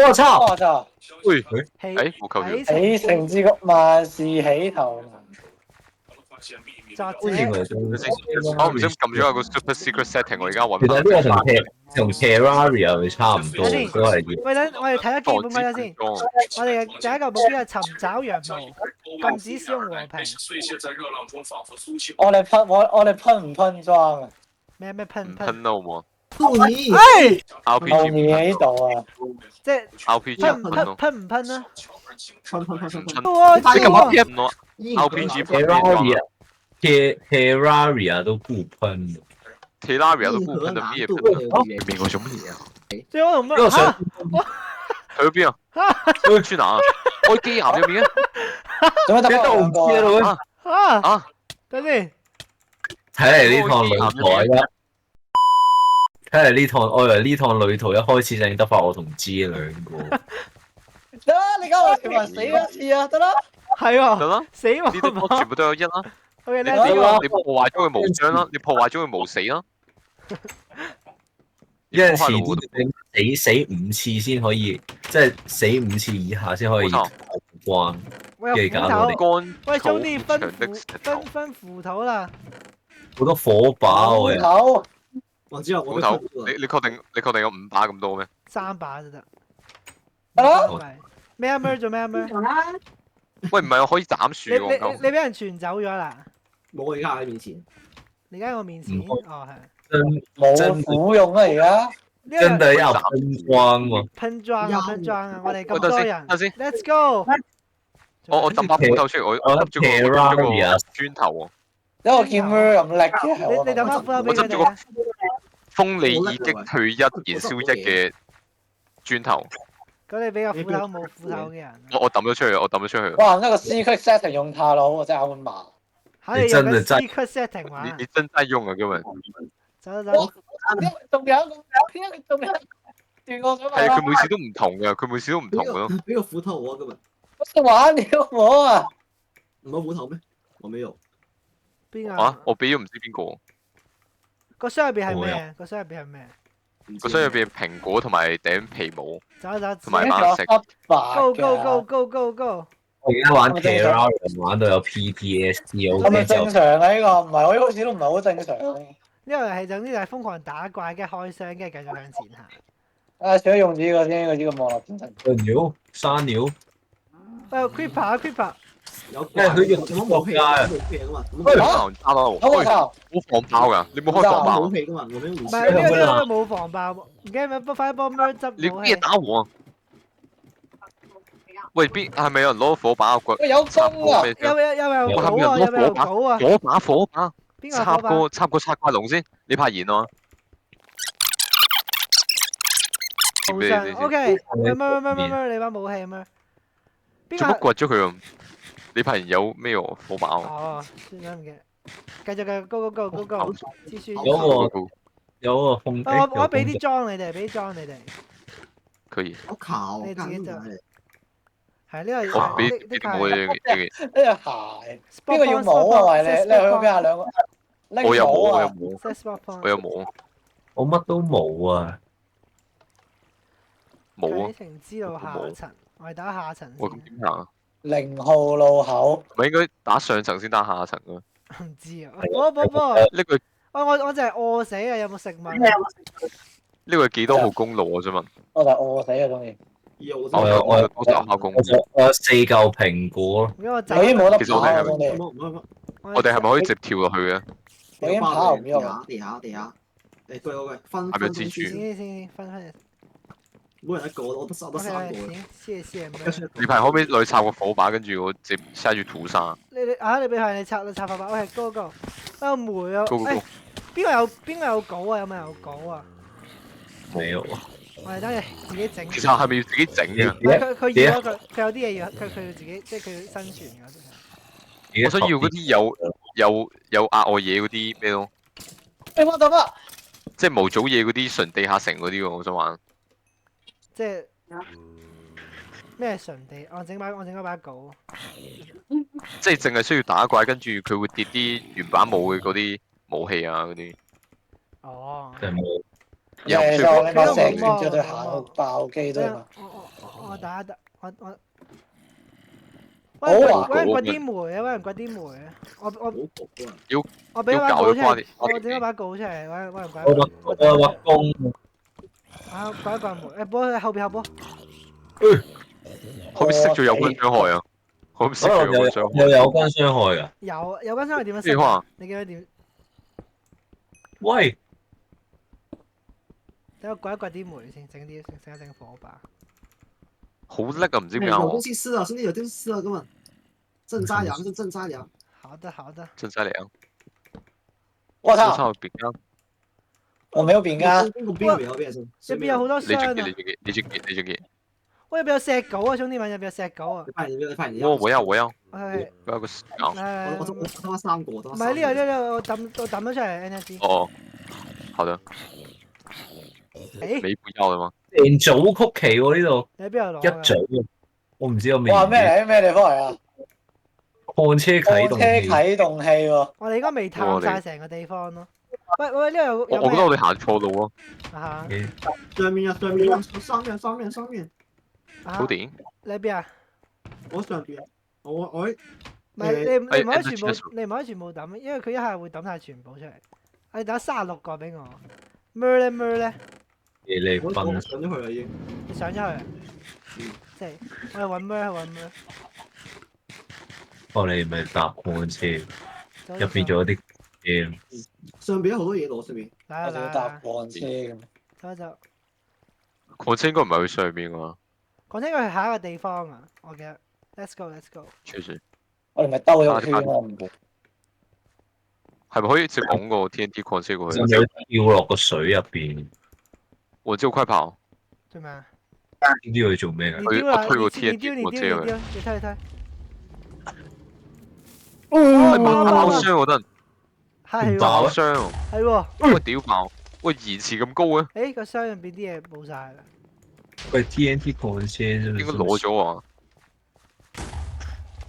我操！我操！喂，起我求條，起承之谷萬事起頭難。作好似佢者我唔知撳咗有個 super secret setting，我而家揾其實呢個翻。同 Terraria 差唔多，等陣都係喂，等我哋睇咗基本規則先。我哋嘅第一個目標係尋找羊毛，禁止使用和平。我哋噴唔噴裝啊？咩噴唔噴？噴啦好冇兔尼，哎，後？RPG 面喺度啊！即係 RPG 噴噴咯，噴唔噴啊？唔噴。哇！你咁哇樣咯？RPG 噴邊裝啊 Terraria 都不噴。 ？Terraria 都不噴就咩噴？明我做乜嘢啊？最後同因為我想乜嚇？去咗邊啊？去哪啊？我機岩入面啊！做乜得我唔知兩個啊，啊！啊！等先，睇嚟呢趟旅途啊！睇嚟呢趟，我以為呢趟旅途一開始就得翻我同 G 兩個。得啦，你而家我全部死一次啊！得啦，係喎，得啦，死亡呢啲波全部都有一啦。 OK，你呢一個你破壞咗佢無傷啦，你破壞咗佢無死啦。有陣時死5次先可以，即係死5次以下先可以過關。我有斧搞到你頭。乾喂，草終於分長的斧石頭，分斧頭啦！好多火把斧喎，頭我知道我斧頭，你確定有5把咁多咩？ 3把就得。得啦，咩啊？咩做咩啊？咩？喂，唔係我可以斬樹你喎，你俾人傳走咗啦？冇而家喺你面前，你而家喺我面前，哦係。冇斧用啊！而家呢個真係有噴光喎。噴裝啊噴裝啊！我哋咁等先多人等先， ，Let's go！我抌把斧頭出嚟，我我揼咗個Terraria 磚頭喎，因為我見佢咁叻嘅，你抌把斧頭俾我執咗個佢哋啊！鋒利已擊退1燃燒1嘅磚頭，咁你俾個斧頭冇斧頭嘅人，我抌咗出去，我抌咗出去。哇！那個 secret setting 用太老，我真係會麻。嚇你用緊 secret setting 玩？你真係用啊，今日走走，仲有斷我想係佢每次都唔同嘅，佢每次都唔同嘅咯。俾個斧頭我啊今日，我玩了我啊！唔係斧頭咩？我沒有。邊啊個？！我俾咗唔知邊個，個箱入邊係咩？個箱入邊係咩？個箱入邊蘋果同埋頂皮帽，走走，同埋白色。 Go go go go go go！我而家玩 Terraria 玩到有 PTSD，係咪 OK 就正常啊？呢個唔係，我好似都唔係好正常。呢個係總之就係瘋狂打怪，跟住開箱，跟住繼續向前行。啊，除咗用呢個先，呢個網絡真係。鳥山鳥，誒 creeper，有因為佢用咁冇屁啊，冇屁噶嘛，喂，啊打到我，喂，我操！冇防爆㗎，你冇開防爆冇，屁噶嘛，我俾唔胡係呢個冇防爆，唔驚咩？快啲幫 Mer 執你武器。咩打我啊？喂，邊係咪有人攞火把個骨喂，有插風啊！過咩？有狗啊！有冇狗啊？火把，邊個火把？插個拆怪龍先，你拍完啊？好上 OK，咩？你把武器咩？邊做個？乜掘咗佢啊？你拍完有咩火把啊？哦，算啦唔記得。繼續，go go go go go，支書。有個風。我俾啲裝你哋，俾啲裝你哋。可以，我靠，你自己就係係呢個。我俾我嘅呢對鞋，邊個要帽啊？喂，你去邊啊？兩個拎我有冇，帽啊！我有冇，我有冇，我乜都冇啊！冇啊！啟程之路下層，我哋打下層喂，咁先。點行啊？ 0號路口，唔係應該打上層先打下層啊？唔知啊，波，呢個我淨係餓死啊！有冇食物？呢個係幾多號公路啊？想問。我就餓死啊！中意。我有多少號公路？我有4嚿蘋果。因為我我已經冇得其實我哋係跑啊！中意。我哋係咪可以直跳落去嘅？我已經跑唔喐啦。地下，誒喂，分係咪蜘蛛先分。每人一個，我得3個。行，謝謝。你排可唔可以落去插個火把，跟住我直塞住土沙？你俾牌你插法把，OK go go。啊梅啊，Go，go，go 誒邊個有稿啊？有冇有稿啊？沒有啊！我哋等陣自己整。其實係咪要自己整嘅？唔係佢要佢有啲嘢要佢要自己，即係佢要生存㗎。我想要嗰啲有額外嘢嗰啲咩咯？你冇得乜？即係模組嘢嗰啲純地下城嗰啲喎，我想玩。即係咩純地？我整嗰把稿。即係淨係需要打怪，跟住佢會跌啲原版冇嘅嗰啲武器啊嗰啲。哦。就冇。其實你把石斷咗對鞋爆機啫嘛。我打我。好啊揾人掘啲煤啊！揾人掘啲煤啊！我好焗啊！我俾咗把要搞鎬出嚟咗瓜，我整咗把鎬出嚟，揾人掘。我屈工，啊，掘一掘煤，波後邊。可唔可以熄咗有關傷害啊？可唔可以熄咗有關傷害？有關傷害噶。有關傷害點樣咩話熄？你記得點？喂，等我掘啲煤先，整一整火把。好叻啊！唔知點解有我東西吃了，兄弟有東西吃了，哥們。正扎羊是正扎羊。好的。真犀利啊！我我操，操，餅乾，我沒有餅乾，邊個邊有邊先？入邊有好多你中箱啊！意你中意你中意你中意。喂，入邊有石稿啊，兄弟們，入邊有石稿啊！你發現你我要，係我有個咬。我他媽三個，唔係呢個我抌咗出嚟 energy。哦，好的。誒，你不要了嗎？成組曲奇喎呢度，你喺邊度一攞㗎？組，我唔知有咩。哇咩嚟？咩地方嚟啊？礦車啟車動器，啟動器喎，我哋應該未探晒成個地方咯。喂，呢度有我覺得我哋行錯路咯。啊上面啊，上面，好電？你喺邊啊？我上邊，我唔係你唔可以全部抌，因為佢一下會抌晒全部出嚟。你打36個俾我。咩咧？我你分上咗去啦已經。你上咗去啊？即係我哋揾咩？我哋咪搭礦車，入邊仲有啲嘢。上邊有好多嘢攞上邊。我哋要搭礦車咁。走。礦車應該唔係去上面㗎，講清佢係下一個地方啊！我記得。Let's go。確實。我哋咪兜咗圈咯，唔會。係咪可以直往個 TNT 礦車過去？有冇掉落個水入邊？我知道快跑。做咩啊？呢啲去做咩㗎？我推個 TNT 你礦車去。你推。係爆傷嗰陣，係爆傷喎。係喎。喂屌爆！喂延遲咁高嘅，誒個箱入邊啲嘢冇晒啦。喂 TNT 礦車啫，應該攞咗啊！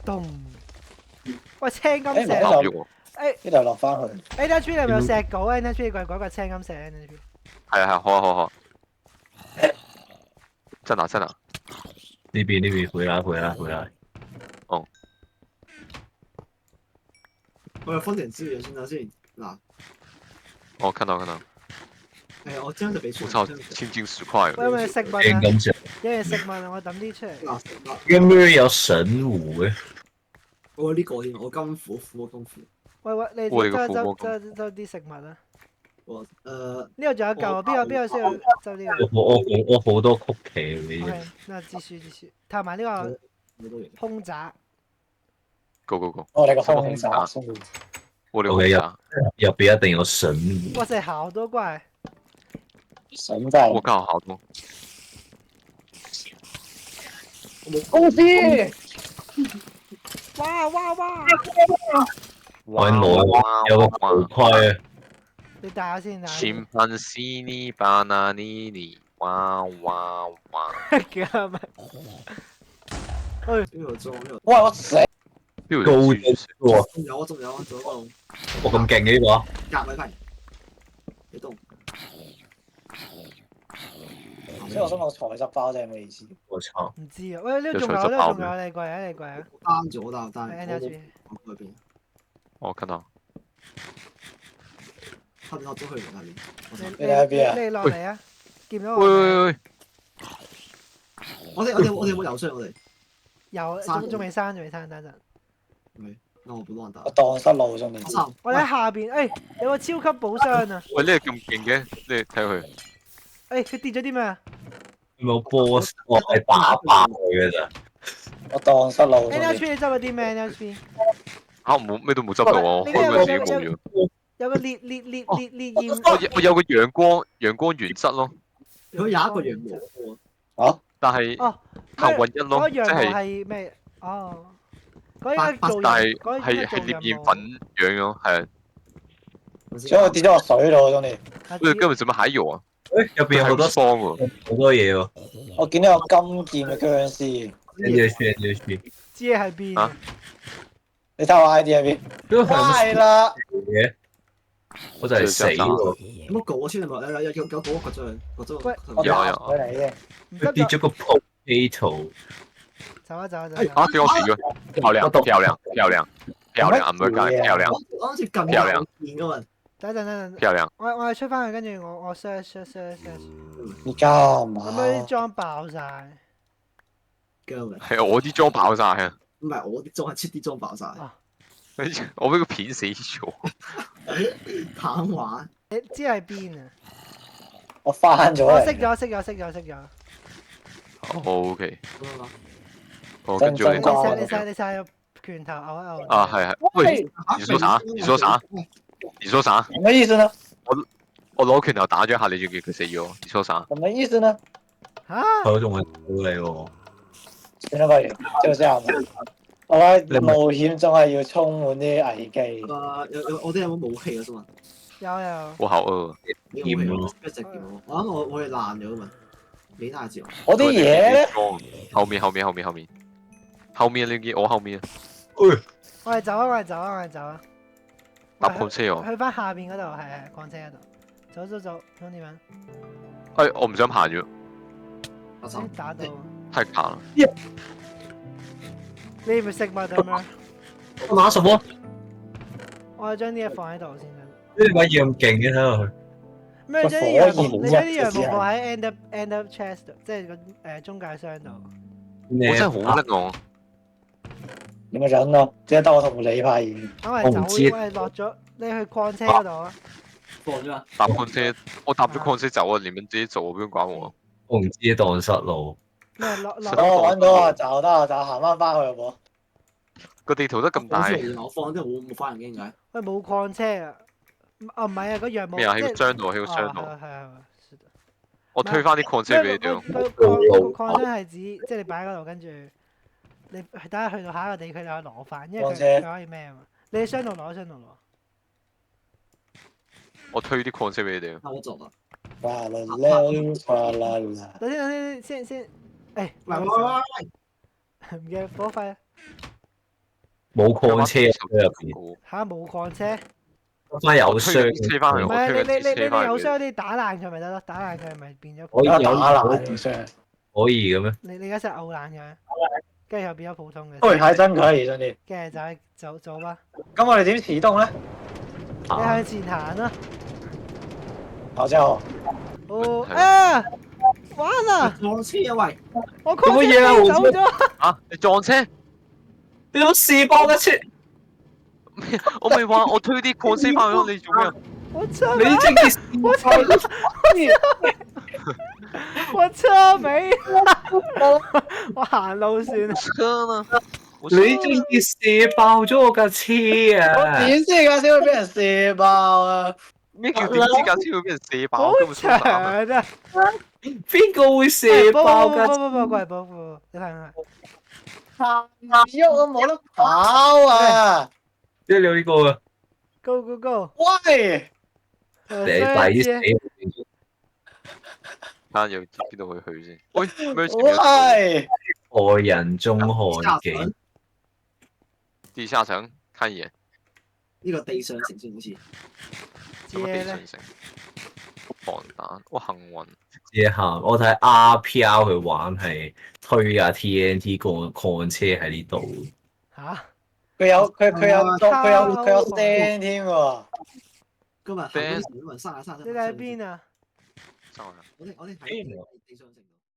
咚！喂青金石。誒咗我。呢度落翻去。NHP 你係咪有石稿啊？NHP 你講青金石 NHP。係啊，好。真啊！呢邊回來。哦。我有分點資源先嗱。我看到。我將就俾出。我操，千金10塊。喂，食物啊！咁就有嘢食物啊！我抌啲出嚟。點解有神壺嘅？我呢個添，我金斧個金斧。喂，你我哋個周啲食物啊！我呢度仲有嚿，邊個需要周呢個？我好多曲奇嘅。 OK，那繼續，探埋呢個空宅。 Go。我哋個空宅，我哋空宅入邊一定有神壺。哇塞，好多怪！神真係。我剛好好多。公司。哇！我攞有個頭盔啊！你戴下先啊！前噴斯尼巴拿尼尼，哇！叫咩？呢度裝呢度。哇！我死。邊高度咗仲有做到。我咁勁嘅呢個？隔位係。幾棟？所以我想問財質包即係咩意思？我操！唔知啊！喂，呢度仲有，你貴啊！單咗單。NHP。嗰邊。我看到。後邊落咗去下邊。你喺邊啊？你落嚟啊！見到我。喂！我哋有冇油箱？我哋有，仲未刪，等陣。那我不亂打。我蕩失路上面。我哋喺下邊，有個超級寶箱啊！喂，呢個咁勁嘅，你睇佢。佢跌咗啲咩啊？冇boss，我係打爆佢嘅咋。我蕩失路。NHP 你執咗啲咩 NHP？冇咩都冇執到啊！我開嗰陣時冇咗。有個烈焰。我有個陽光原質咯。佢有一個羊毛啊？但係幸運一咯，即係係咩？哦，嗰應該做，但係烈焰粉樣咯，係啊。所以我跌咗落水度，兄弟。喂，今日做乜蟹肉啊？入邊有好多方喎，好多嘢喎。我見到有金劍嘅僵屍。NHP。知喺邊？你睇我 ID 喺邊？係啦。我就係死喎。有冇稿先啊？有稿掘咗佢，掘咗。有。佢嚟嘅。佢跌咗個鋪。potato，走啊走啊走啊！啊，給我死咗，漂亮漂亮漂亮漂亮，唔係㗎，漂亮我好似撳漂亮見噶嘛，等陣等陣，漂亮，我係出翻去，跟住我 search，你幹咁樣啲嘛？裝爆晒。姜嘅，係我啲裝爆晒啊！唔係我啲裝係切啲裝爆晒，我俾個片死咗。棒玩。你知喺邊啊？我翻咗嚟。我識咗。 O K，咁樣咯。我跟住真真你講你晒個拳頭勾一勾。啊，係係，喂，你說啥？你說啥？你說啥？什麼意思呢？我攞拳頭打咗一下，你仲叫佢死咗？你說啥？什麼意思呢？嚇！佢仲係屌你喎。算啦，不如就這樣啦。我覺得冒險總係要充滿啲危機。我哋有冇武器啊？先問。有。我好餓。劍咯，一隻劍咯。我諗我哋爛咗噶嘛，沒大招。我啲嘢咧，後面你見我後面啊！我哋走啊！搭礦車喎。去翻下邊嗰度，係礦車嗰度。走，兄弟們。哎，我唔想行咗，我走。打到。太卡啦。你唔食嘛？咁樣。我拿什麼？我將啲嘢放喺度先。呢把嘢咁勁嘅睇落去。咩？你將啲羊毛放喺 end up chest 度，即係個中介箱度。我真係好叻我。你咪忍咯，只係得我同你發現。我係落咗，你去礦車嗰度啊。放咗啊！搭礦車，我搭咗礦車走啊！你們自己走，不用管我。我唔知蕩失路。咩落？我揾到啊，就行翻翻去好冇？個地圖得咁大。我放啲冇翻人傾偈。喂，冇礦車啊！哦，唔係啊，個羊毛。咩啊？喺個箱度，喺個箱度。係。我推翻啲礦車俾你哋咯。個礦車係指即係你擺喺嗰度，跟住你等下去到下一個地區你可以攞翻，因為佢可以咩啊嘛？你喺箱度攞。我推啲礦車俾你哋。我做啊！哇啦！等先，誒，唔記得火費啊！冇礦車喺入邊。嚇冇礦車？翻有箱。車翻嚟，唔係你有箱嚟。啲打爛佢咪得咯？打爛佢咪變咗。可以有打爛箱。可以嘅咩？你而家實嘔爛佢，跟住又變咗普通嘅。不如睇真佢，兄弟。跟住就走吧。咁我哋點啟動咧？你向前行啦。好之後，玩啦！撞車啊喂！我礦車走咗。啊！你撞車？你有試幫一次？我咪話我推啲礦車翻去咯，你做咩啊？我車你正結我車尾，我行路算啦。車啊！你正結射爆咗我架車啊！點知架車會俾人射爆啊？咩叫點知架車會俾人射爆？好根本長啊！邊個會射爆架？過嚟保護，你睇下。行唔喐啊，冇得跑啊！即係你呢個啊？ Go！ 喂！你抵死！睇下又知邊度去先。喂，喂！愛人中看景，地下城看一眼。呢個地上城先好似。什麼地上城？防彈，我幸運。嘢行，我睇 RPR 去玩係推架 TNT 礦車喺呢度。嚇！佢有 stand 添喎。今日行嗰啲人都問生下。你喺邊啊？收啦。我哋喺地上城。